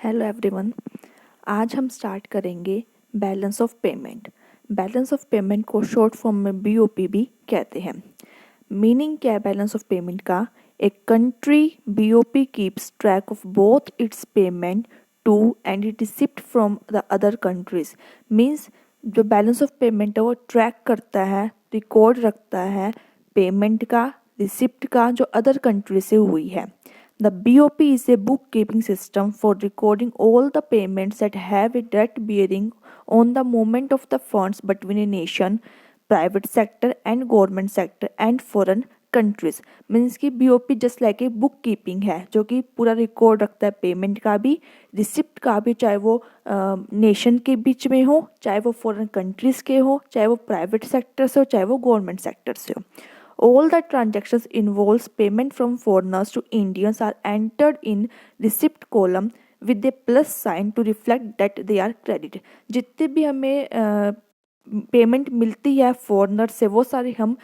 Hello everyone. आज हम start करेंगे balance of payment. Balance of payment को शॉर्ट फॉर्म में बीओपी भी कहते हैं। मीनिंग क्या है बैलेंस ऑफ पेमेंट का? एक country BOP keeps track of both its payment to and it receipt from the other countries. Means जो बैलेंस ऑफ पेमेंट है वो ट्रैक करता है, रिकॉर्ड रखता है पेमेंट का, रिसिप्ट का जो अदर कंट्री से हुई है। The BOP is a bookkeeping system for recording all the payments that have a direct bearing on the movement of the funds between a nation, private sector and government sector and foreign countries. Means की BOP just like a book keeping है जो कि पूरा record रखता है payment का भी, receipt का भी, चाहे वो नेशन के बीच में हो, चाहे वो फॉरेन कंट्रीज के हो, चाहे वो प्राइवेट सेक्टर से हो, चाहे वो गवर्नमेंट सेक्टर से हो। All the transactions involves payment from foreigners to Indians are entered in receipt column with a plus sign to reflect that they are credit। जितने भी हमें पेमेंट मिलती है फॉरनर से वो सारी हम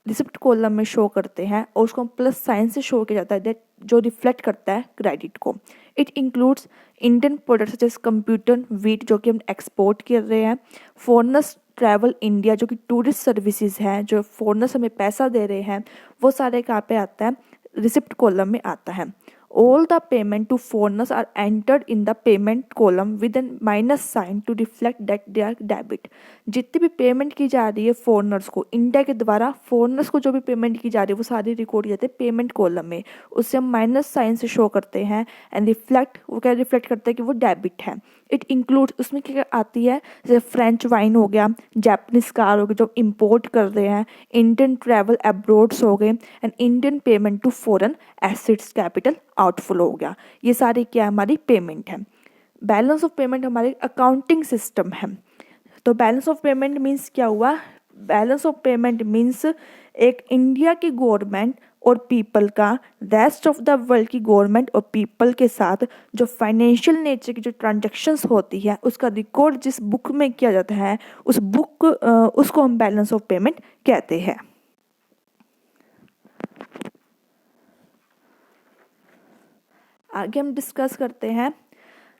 रिसिप्ट कॉलम में शो करते हैं और उसको प्लस साइन से शो किया जाता है दैट जो रिफ्लेक्ट करता है क्रेडिट को। इट इंक्लूड्स इंडियन प्रोडक्ट्स जैसे कंप्यूटर, वीट जो कि हम एक्सपोर्ट कर रहे हैं, फॉरनर्स ट्रैवल इंडिया जो कि टूरिस्ट सर्विसेज हैं, जो फॉरनर्स हमें पैसा दे रहे हैं, वो सारे कहाँ पे आता है? रिसिप्ट कॉलम में आता है। All the payment to foreigners are entered in the payment column with a minus sign to reflect that they are debit। जितनी भी पेमेंट की जा रही है फॉरनर्स को इंडिया के द्वारा, फॉरनर्स को जो भी पेमेंट की जा रही है वो सारी रिकॉर्ड की जाती है पेमेंट कॉलम में, उससे हम माइनस साइन से शो करते हैं एंड रिफ्लेक्ट, वो क्या रिफ्लेक्ट करते हैं कि वो डेबिट है। इट इंक्लूड, उसमें क्या आती है? जैसे फ्रेंच वाइन हो गया, जापानीज कार हो गया जो इम्पोर्ट कर रहे हैं, इंडियन ट्रैवल अब्रोड्स हो गए and Indian payment to foreign assets capital outflow हो गया। ये सारी क्या हमारी पेमेंट है। बैलेंस ऑफ पेमेंट हमारे अकाउंटिंग सिस्टम है। तो बैलेंस ऑफ पेमेंट मीन्स क्या हुआ? बैलेंस ऑफ पेमेंट मीन्स एक इंडिया की गवर्नमेंट और पीपल का रेस्ट ऑफ द वर्ल्ड की गवर्नमेंट और पीपल के साथ जो फाइनेंशियल नेचर की जो ट्रांजैक्शंस होती है उसका रिकॉर्ड जिस बुक में किया जाता है उस बुक उसको हम बैलेंस ऑफ पेमेंट कहते हैं। आगे हम डिस्कस करते हैं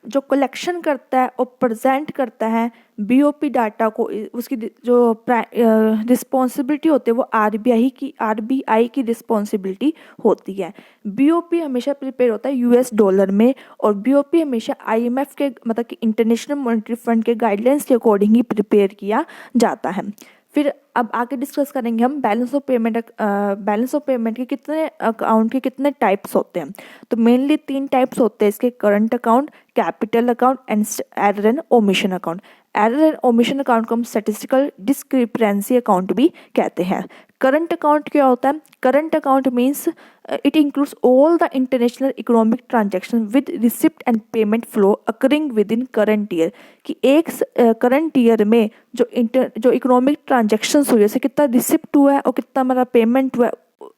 जो कलेक्शन करता है और प्रेजेंट करता है बीओपी डाटा को, उसकी जो रिस्पॉन्सिबिलिटी होती है वो आरबीआई की रिस्पॉन्सिबिलिटी होती है। बीओपी हमेशा प्रिपेयर होता है यूएस डॉलर में और बीओपी हमेशा आईएमएफ के मतलब कि इंटरनेशनल मॉनेटरी फंड के गाइडलाइंस के अकॉर्डिंग ही प्रिपेयर किया जाता है। फिर अब आगे डिस्कस करेंगे हम balance of payment. Balance of payment के कितने अकाउंट के कितने टाइप्स होते हैं? तो मेनली 3 टाइप्स होते हैं इसके: current account, capital account and error and omission account. Error and omission account को हम स्टैटिस्टिकल डिस्क्रिपेंसी अकाउंट भी कहते हैं। करंट अकाउंट क्या होता है? Current account means it includes all the international economic transaction with receipt and payment flow occurring with in current year. कि एक करंट ईयर में जो इकोनॉमिक ट्रांजैक्शंस हुई, जैसे कितना रिसिप्ट हुआ है और कितना हमारा पेमेंट हुआ है,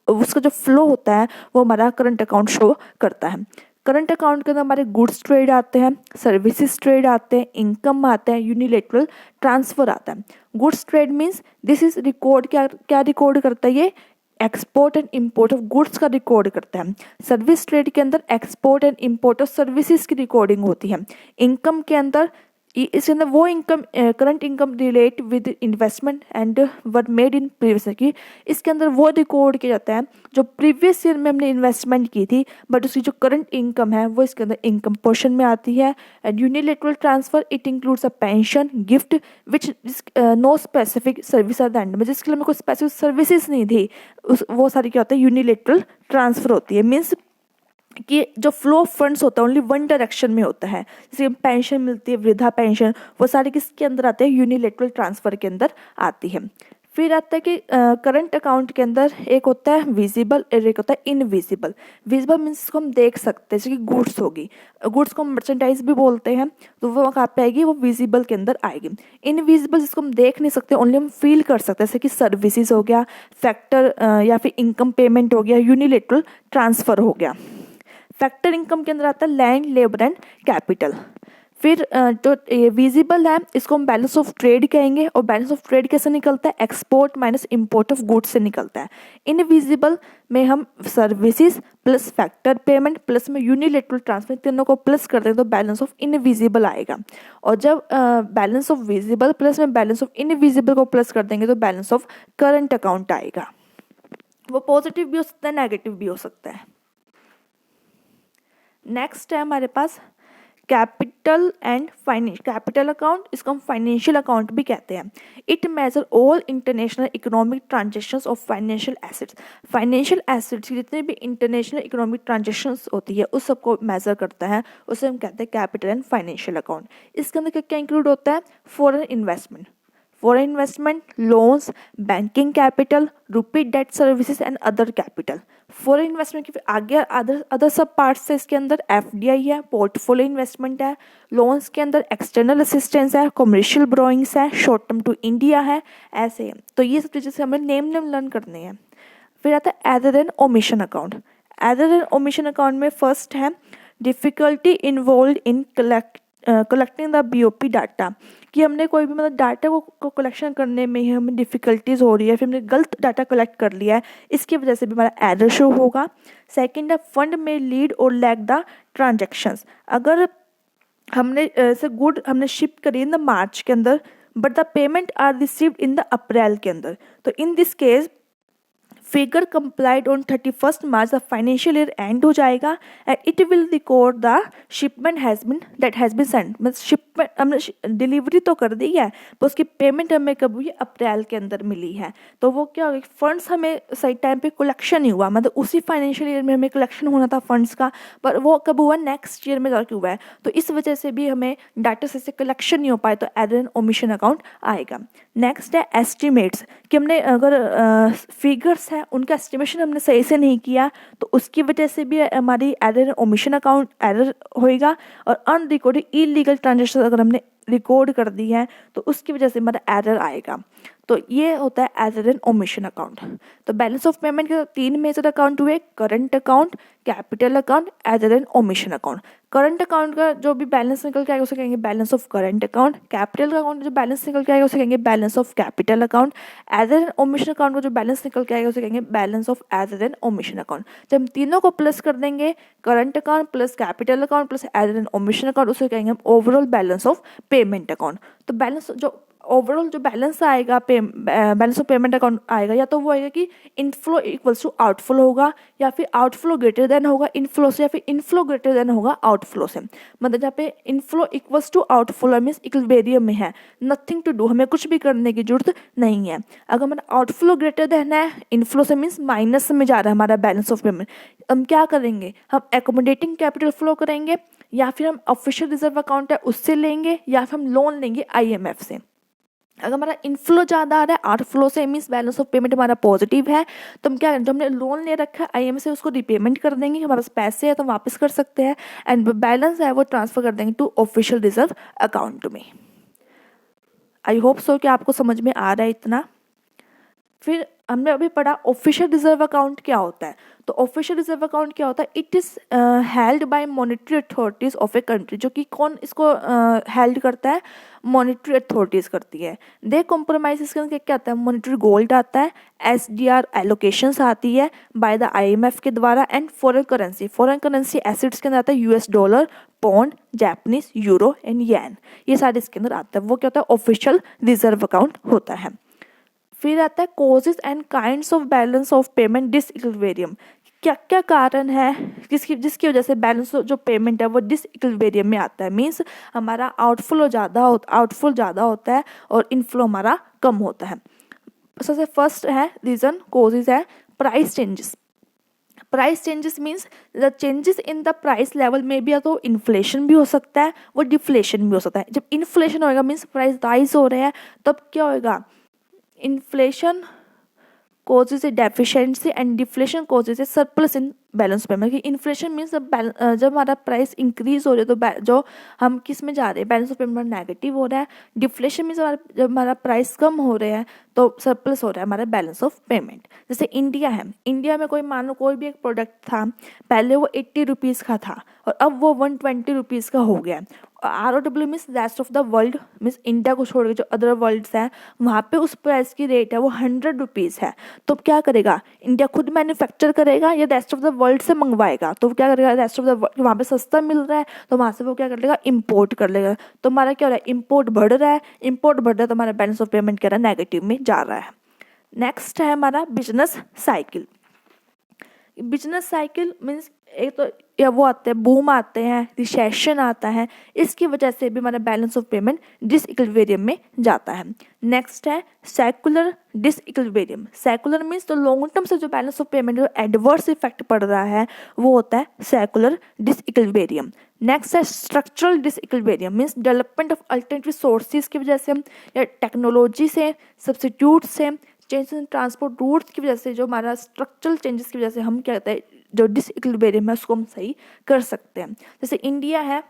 उसका जो फ्लो होता है वो हमारा करंट अकाउंट शो करता है। करंट अकाउंट के अंदर हमारे गुड्स ट्रेड आते हैं, सर्विसेज ट्रेड आते हैं, इनकम आते हैं, यूनिलेटरल ट्रांसफर आता है। Goods trade means this is record, क्या रिकॉर्ड करता है? ये export and import of goods का रिकॉर्ड करता है। सर्विस ट्रेड के अंदर export and import of services की रिकॉर्डिंग होती है। इनकम के अंदर इसके अंदर वो income, current income relate with investment and were made in previous year की, इसके अंदर वो रिकॉर्ड किया जाता है जो प्रीवियस ईयर में हमने इन्वेस्टमेंट की थी बट उसकी जो करंट इनकम है वो इसके अंदर इनकम पोर्शन में आती है। And unilateral transfer it includes a pension, gift which no specific service at the end में, जिसके लिए हमें कोई स्पेसिफिक सर्विसेज नहीं थी, वो सारी क्या होता है? यूनिलेटरल ट्रांसफर होती है। मीन्स कि जो फ्लो ऑफ फंड्स होता है ओनली वन डायरेक्शन में होता है। जैसे पेंशन मिलती है, वृद्धा पेंशन, वो सारे किसके अंदर आते हैं? यूनिलेटरल ट्रांसफर के अंदर आती है। फिर आता है कि करंट अकाउंट के अंदर एक होता है विजिबल और एक होता है इनविजिबल। विजिबल मीन्स इसको हम देख सकते हैं, जैसे कि गुड्स होगी, गुड्स को हम मर्चेंडाइज भी बोलते हैं, तो वो कहाँ पे आएगी? वो विजिबल के अंदर आएगी। इनविजिबल जिसको हम देख नहीं सकते, ओनली हम फील कर सकते हैं, जैसे कि सर्विसेज हो गया, फैक्टर या फिर इनकम पेमेंट हो गया, यूनिलेटरल ट्रांसफर हो गया। फैक्टर इनकम के अंदर आता है लैंड, लेबर एंड कैपिटल। फिर जो विजिबल है इसको हम बैलेंस ऑफ ट्रेड कहेंगे, और बैलेंस ऑफ ट्रेड कैसे निकलता है, export minus import of goods से निकलता है। इनविजिबल में हम services plus factor payment plus में यूनिलेटरल ट्रांसफर तीनों को प्लस कर दें तो बैलेंस ऑफ इनविजिबल आएगा। और जब बैलेंस ऑफ विजिबल प्लस में बैलेंस ऑफ इनविजिबल को प्लस कर देंगे तो बैलेंस ऑफ करंट अकाउंट आएगा। वो पॉजिटिव भी हो सकता है, नेगेटिव भी हो सकता है। नेक्स्ट है हमारे पास capital and finance. Capital account इसको हम फाइनेंशियल अकाउंट भी कहते हैं। It measure all international economic transactions of financial assets. Financial assets की जितने भी इंटरनेशनल इकोनॉमिक ट्रांजेक्शन्स होती है उस सबको मेजर करता है, उसे हम कहते हैं कैपिटल एंड फाइनेंशियल अकाउंट। इसके अंदर क्या क्या इंक्लूड होता है, foreign investment, loans, banking capital, rupee debt services and other capital. Foreign investment के आगे अदर सब पार्ट्स है, इसके अंदर एफडीआई है, पोर्टफोलियो इन्वेस्टमेंट है, लोन्स के अंदर एक्सटर्नल असिस्टेंस है, कमर्शियल बोरोइंग्स है, शॉर्ट टर्म टू इंडिया है, ऐसे है। तो ये सब चीज़ें से हमें नेम लर्न करने हैं। फिर आता है adder and omission account. Adder and omission account में फर्स्ट है difficulty involve in collecting the BOP data, कि हमने कोई भी मतलब डाटा को कलेक्शन करने में ही हमें डिफ़िकल्टीज हो रही है, फिर हमने गलत डाटा कलेक्ट कर लिया है, इसकी वजह से भी हमारा एरर शो होगा। सेकंड है फंड में लीड और लैग द ट्रांजैक्शंस। अगर हमने ऐसे गुड हमने शिप करी इन द मार्च के अंदर but the payment are received in the April के अंदर, तो in this case figure complied on 31 March the financial year end हो जाएगा and it will record the shipment has been send. मतलब shipment हमने delivery तो कर दी है पर उसकी पेमेंट हमें कब हुई, अप्रैल के अंदर मिली है, तो वो क्या हो गया, फंड्स हमें सही टाइम पे कलेक्शन नहीं हुआ, मतलब उसी फाइनेंशियल ईयर में हमें कलेक्शन होना था फंड्स का, पर वो कब हुआ, नेक्स्ट ईयर में जाके हुआ है, तो इस वजह से भी हमें डाटा से कलेक्शन नहीं हो पाए, तो एरर एंड ओमिशन अकाउंट आएगा। नेक्स्ट है एस्टिमेट्स, कि हमने अगर फिगर्स है उनका एस्टिमेशन हमने सही से नहीं किया तो उसकी वजह से भी हमारी error and omission account error होएगा। और अनरिकॉर्डेड इलीगल ट्रांजेक्शन अगर हमने रिकॉर्ड कर दी है तो उसकी वजह से हमारा एरर आएगा। तो ये होता है एरर एंड ओमिशन अकाउंट। तो बैलेंस ऑफ पेमेंट के 3 मेजर अकाउंट हुए, current account, capital account, error and omission account. Current account का जो भी बैलेंस निकल के आएगा उसे कहेंगे balance of current account. Capital account जो बैलेंस निकल के आएगा उसे कहेंगे balance of capital account. Error and omission account का जो बैलेंस निकल के आएगा उसे कहेंगे balance of error and omission account. जब हम तीनों को प्लस कर देंगे, current account plus capital account plus error and omission account, उसे कहेंगे हम overall balance of payment account. तो बैलेंस जो ओवरऑल जो बैलेंस आएगा बैलेंस ऑफ पेमेंट अकाउंट आएगा, या तो वो आएगा कि इनफ्लो इक्वल्स टू आउटफ्लो होगा, या फिर आउटफ्लो ग्रेटर देन होगा इनफ्लो से, या फिर इनफ्लो ग्रेटर देन होगा आउटफ्लो से। मतलब जहाँ पे inflow equals to outflow means equilibrium में है, नथिंग टू डू, हमें कुछ भी करने की जरूरत नहीं है। अगर हमारा आउटफ्लो ग्रेटर देन है इनफ्लो से मीन्स माइनस में जा रहा है हमारा बैलेंस ऑफ पेमेंट, हम क्या करेंगे, हम एकोमोडेटिंग कैपिटल फ्लो करेंगे, या फिर हम ऑफिशियल रिजर्व अकाउंट है उससे लेंगे, या फिर हम लोन लेंगे IMF से। अगर हमारा इनफ्लो ज़्यादा आ रहा है आउटफ्लो से मीन्स बैलेंस ऑफ पेमेंट हमारा पॉजिटिव है, तो हम क्या करें, जो हमने लोन ले रखा है IMF से उसको रिपेमेंट कर देंगे, हमारे पास पैसे है तो हम वापस कर सकते हैं, एंड बैलेंस है वो ट्रांसफर कर देंगे टू ऑफिशियल रिजर्व अकाउंट में। आई होप सो कि आपको समझ में आ रहा है इतना। फिर हमने अभी पढ़ा ऑफिशियल रिजर्व अकाउंट क्या होता है। तो ऑफिशियल रिजर्व अकाउंट क्या होता है, it is held by monetary authorities of a country. जो कि कौन इसको हेल्ड करता है, मॉनेटरी अथॉरिटीज़ करती है। दे कॉम्प्रोमाइज, इसके अंदर क्या आता है, मॉनेटरी गोल्ड आता है, SDR एलोकेशंस आती है बाय द IMF के द्वारा, एंड फॉरेन करेंसी एसेट्स के अंदर आता है US dollar, pound, Japanese euro and yen, ये सारे इसके अंदर आता है। वो क्या होता है, ऑफिशियल रिजर्व अकाउंट होता है। फिर आता है causes and kinds of balance of payment disequilibrium. क्या क्या कारण है जिसकी वजह से बैलेंस जो पेमेंट है वो डिसइक्विलिब्रियम में आता है, मीन्स हमारा आउटफ्लो ज़्यादा होता है और इनफ्लो हमारा कम होता है। सबसे फर्स्ट है रीज़न, कॉजेज है price changes. Price changes means the changes in the price level में भी, या तो इन्फ्लेशन भी हो सकता है, वो डिफ्लेशन भी हो सकता है। जब इन्फ्लेशन होएगा मीन्स प्राइस राइज हो रहे हैं, तब क्या होएगा, inflation causes a deficiency and deflation causes a surplus in balance payment. कि इन्फ्लेशन मीन्स जब हमारा प्राइस इंक्रीज हो रहा है तो जो हम किस में जा रहे हैं, बैलेंस ऑफ पेमेंट नेगेटिव हो रहा है। डिफ्लेशन मीन्स जब हमारा प्राइस कम हो रहा है तो सरप्लस हो रहा है हमारा बैलेंस ऑफ पेमेंट। जैसे इंडिया है, इंडिया में कोई मान लो कोई भी एक प्रोडक्ट था, पहले वो 80 रुपीज़ का था और अब वो 120 रुपीज़ का हो गया, ROW means rest of the world, means India को छोड़ के जो अदर वर्ल्ड्स हैं वहाँ पे उस प्राइस की रेट है वो 100 रुपीज़ है। तो क्या करेगा, इंडिया खुद मैन्युफैक्चर करेगा या रेस्ट ऑफ द वर्ल्ड से मंगवाएगा? तो क्या करेगा, रेस्ट ऑफ द वर्ल्ड वहाँ पे सस्ता मिल रहा है तो वहाँ से वो क्या कर लेगा, इम्पोर्ट कर लेगा। तो हमारा क्या हो रहा है, इम्पोर्ट बढ़ रहा है, इम्पोर्ट बढ़ रहा है तो हमारा बैलेंस ऑफ पेमेंट क्या रहा है, नेगेटिव में जा रहा है। नेक्स्ट है हमारा business cycle. Business cycle means एक तो या वो आते हैं, बूम आते हैं, रिसेशन आता है, इसकी वजह से भी हमारा बैलेंस ऑफ पेमेंट डिसइक्विलिब्रियम में जाता है। नेक्स्ट है सेकुलर डिसइक्विलिब्रियम। सेकुलर मीन्स तो लॉन्ग टर्म से जो बैलेंस ऑफ पेमेंट जो एडवर्स इफेक्ट पड़ रहा है वो होता है सेकुलर डिसइक्विलिब्रियम। नेक्स्ट है structural disequilibrium means development of alternative sources की वजह से या टेक्नोलॉजी से, सब्स्टिट्यूट से, चेंज इन ट्रांसपोर्ट रूट्स की वजह से, जो हमारा स्ट्रक्चरल चेंजेस की वजह से हम क्या कहते हैं, जो डिसइक्विलिब्रियम है उसको हम सही कर सकते हैं। जैसे इंडिया है,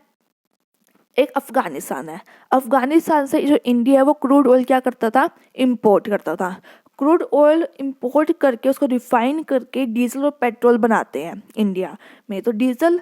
एक अफगानिस्तान है। अफगानिस्तान से जो इंडिया है वो क्रूड ऑयल क्या करता था, इंपोर्ट करता था। क्रूड ऑयल इंपोर्ट करके उसको रिफाइन करके डीजल और पेट्रोल बनाते हैं इंडिया में। तो डीजल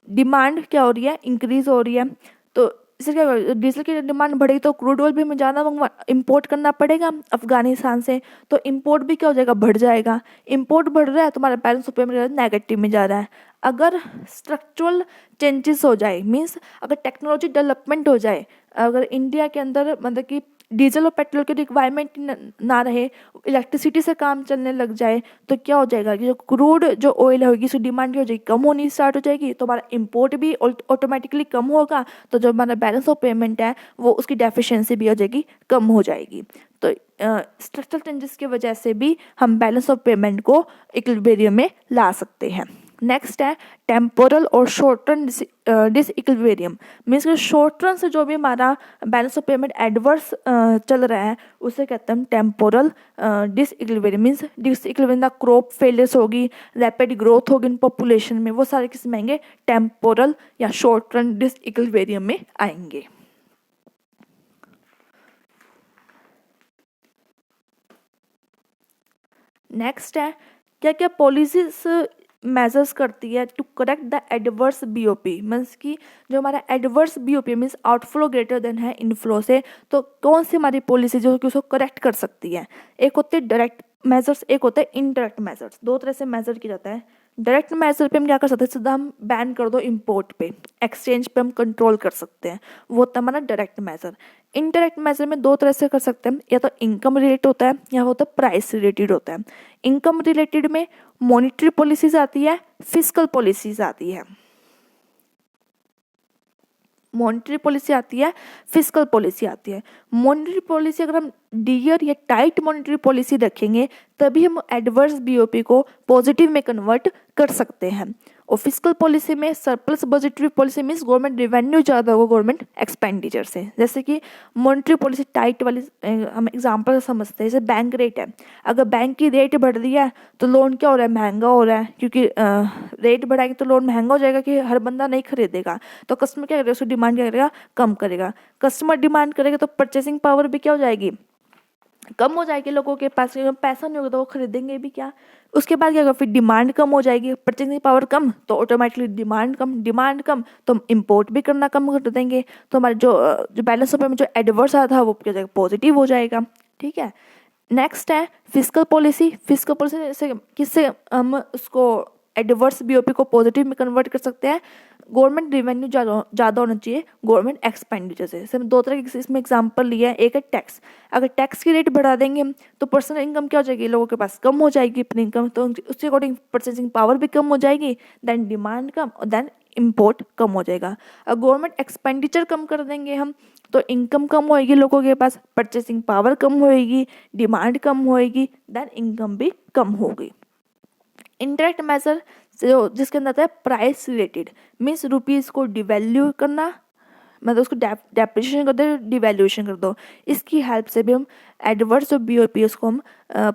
डिमांड क्या हो रही है, इंक्रीज हो रही है। तो इससे क्या होगा, डीजल की डिमांड बढ़ेगी तो क्रूड ऑयल भी हमें ज़्यादा इंपोर्ट करना पड़ेगा अफगानिस्तान से, तो इंपोर्ट भी क्या हो जाएगा, बढ़ जाएगा। इंपोर्ट बढ़ रहा है तो हमारा बैलेंस ऑफ पेमेंट नेगेटिव में जा रहा है। अगर स्ट्रक्चरल चेंजेस हो जाए मीन्स अगर टेक्नोलॉजी डेवलपमेंट हो जाए, अगर इंडिया के अंदर मतलब कि डीजल और पेट्रोल की रिक्वायरमेंट ना रहे, इलेक्ट्रिसिटी से काम चलने लग जाए, तो क्या हो जाएगा कि जो क्रूड जो ऑयल होगी उसकी डिमांड क्या हो जाएगी, कम होनी स्टार्ट हो जाएगी। तो हमारा इंपोर्ट भी ऑटोमेटिकली कम होगा, तो जो हमारा बैलेंस ऑफ पेमेंट है वो उसकी डेफिशिएंसी भी हो जाएगी, कम हो जाएगी। तो स्ट्रक्चरल चेंजेस की वजह से भी हम बैलेंस ऑफ पेमेंट को इक्विलिब्रियम में ला सकते हैं। नेक्स्ट है टेम्पोरल और short term disequilibrium means short term से जो भी हमारा बैलेंस ऑफ पेमेंट एडवर्स चल रहा है उसे कहते हैं temporal disequilibrium means disequilibrium the crop failures होगी, रैपिड ग्रोथ होगी इन पॉपुलेशन में, वो सारे किस में आएंगे, टेम्पोरल या शॉर्ट टर्म डिसइक्विलिब्रियम में आएंगे। नेक्स्ट है क्या क्या पॉलिसीज मेजर्स करती है to correct the adverse BOP means की जो हमारा adverse BOP means outflow greater than है इनफ्लो से, तो कौन सी हमारी पॉलिसी जो कि उसको करेक्ट कर सकती है। एक होते हैं डायरेक्ट मेजर्स, एक होता है इनडायरेक्ट मेजर्स। दो तरह से मेजर किया जाता है। डायरेक्ट मेजर पे हम क्या कर सकते हैं, सीधा हम बैन कर दो इंपोर्ट पे, एक्सचेंज पे हम कंट्रोल कर सकते हैं, वो होता है हमारा डायरेक्ट मेजर। इनडायरेक्ट मेजर में दो तरह से कर सकते हैं, या तो इनकम रिलेटेड होता है या होता है प्राइस रिलेटेड होता है। इनकम रिलेटेड में मॉनिटरी पॉलिसीज आती है, फिस्कल पॉलिसीज आती है। मॉनिटरी पॉलिसी आती है, फिस्कल पॉलिसी आती है। मॉनिटरी पॉलिसी अगर हम डियर या टाइट मॉनिटरी पॉलिसी रखेंगे तभी हम एडवर्स बीओपी को पॉजिटिव में कन्वर्ट कर सकते हैं। और फिस्कल पॉलिसी में surplus budgetary policy means government revenue ज़्यादा होगा गवर्नमेंट एक्सपेंडिचर से। जैसे कि मॉनिटरी पॉलिसी टाइट वाली हम एग्जांपल समझते हैं, जैसे बैंक रेट है, अगर बैंक की रेट बढ़ रही है तो लोन क्या हो रहा है, महंगा हो रहा है, क्योंकि रेट बढ़ाएगी तो लोन महंगा हो जाएगा कि हर बंदा नहीं खरीदेगा, तो कस्टमर क्या करेगा, उसकी डिमांड क्या करेगा, कम करेगा। कस्टमर डिमांड करेगा तो परचेसिंग पावर भी क्या हो जाएगी, कम हो जाएगी। लोगों के पास पैसा नहीं होगा तो वो खरीदेंगे भी क्या। उसके बाद क्या होगा, फिर डिमांड कम हो जाएगी, परचेसिंग पावर कम तो ऑटोमेटिकली डिमांड कम तो हम इम्पोर्ट भी करना कम कर देंगे, तो हमारे जो बैलेंस ऑफ पेमेंट जो एडवर्स आया था वो क्या हो जाएगा, पॉजिटिव हो जाएगा। ठीक है। नेक्स्ट है फिस्कल पॉलिसी। फिस्कल पॉलिसी से किससे हम उसको एडवर्स बीओपी को पॉजिटिव में कन्वर्ट कर सकते हैं, गवर्नमेंट रेवेन्यू ज़्यादा होना चाहिए गवर्नमेंट एक्सपेंडिचर से। हम दो तरह के इसमें एग्जांपल लिया है। एक है टैक्स, अगर टैक्स की रेट बढ़ा देंगे तो पर्सनल इनकम क्या हो जाएगी, लोगों के पास कम हो जाएगी अपनी इनकम, तो उसके अकॉर्डिंग परचेसिंग पावर भी कम हो जाएगी, देन डिमांड कम और देन इम्पोर्ट कम हो जाएगा। अगर गवर्नमेंट एक्सपेंडिचर कम कर देंगे हम तो इनकम कम होएगी लोगों के पास, परचेसिंग पावर कम होएगी, डिमांड कम होएगी, देन इनकम भी कम होगी। इंडायरेक्ट मेजर जो जिसके अंदर आता है प्राइस रिलेटेड मीन्स रुपीज़ को डिवैल्यू करना, मतलब उसको डेप्रिशिएशन कर दो, डिवैल्यूएशन कर दो। इसकी हेल्प से भी हम एडवर्स और बीओपी उसको हम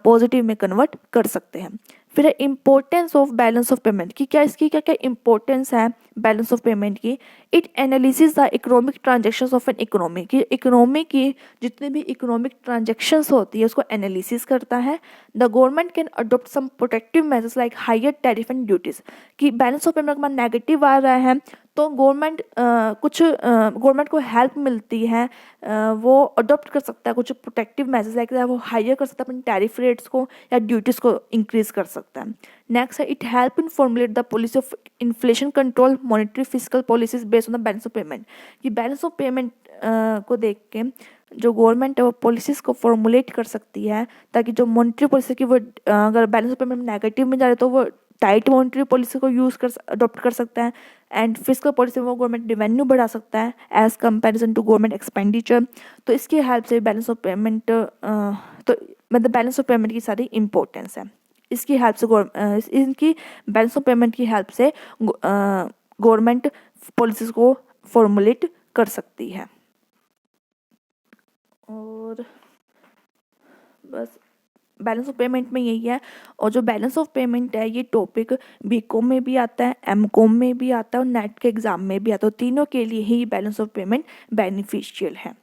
पॉजिटिव में कन्वर्ट कर सकते हैं। फिर है importance of balance of payment की, क्या इसकी क्या क्या इंपॉर्टेंस है बैलेंस ऑफ पेमेंट की। It analysis the economic transactions of an economy की, इकोनॉमी की जितनी भी इकोनॉमिक ट्रांजेक्शंस होती है उसको एनालिसिस करता है। The government can adopt some protective measures like higher tariff and duties, कि बैलेंस ऑफ पेमेंट में नेगेटिव आ रहा है तो गवर्नमेंट को हेल्प मिलती है, वो अडॉप्ट कर सकता है कुछ प्रोटेक्टिव मेजर्स, लाइक वो हायर कर सकता है अपने टैरिफ रेट्स को या ड्यूटीज़ को इंक्रीज कर सकता है। नेक्स्ट है it help in formulate the policy of inflation control monetary physical policies based on the balance of payment. कि बैलेंस ऑफ पेमेंट को देख के जो गवर्नमेंट है वो पॉलिसीज़ को फॉर्मुलेट कर सकती है, ताकि जो मॉनेटरी पॉलिसी की वो अगर बैलेंस ऑफ पेमेंट नेगेटिव में जा रहे हैं तो वो टाइट मॉनेटरी पॉलिसी को अडॉप्ट कर सकता है, एंड फिजिकल पॉलिसी में वो गवर्नमेंट रेवेन्यू बढ़ा सकता है as comparison to government expenditure. तो इसकी हेल्प से बैलेंस ऑफ पेमेंट तो मतलब बैलेंस ऑफ पेमेंट की सारी इंपॉर्टेंस है। इसकी हेल्प से इनकी बैलेंस ऑफ पेमेंट की हेल्प से गवर्नमेंट पॉलिसीज को फॉर्मुलेट कर सकती है। और बस बैलेंस ऑफ पेमेंट में यही है। और जो बैलेंस ऑफ पेमेंट है ये टॉपिक बीकॉम में भी आता है, एमकॉम में भी आता है और नेट के एग्ज़ाम में भी आता है। तो तीनों के लिए ही बैलेंस ऑफ पेमेंट बेनिफिशियल है।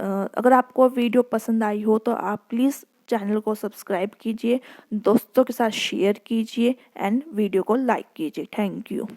अगर आपको वीडियो पसंद आई हो तो आप प्लीज़ चैनल को सब्सक्राइब कीजिए, दोस्तों के साथ शेयर कीजिए एंड वीडियो को लाइक कीजिए। Thank you.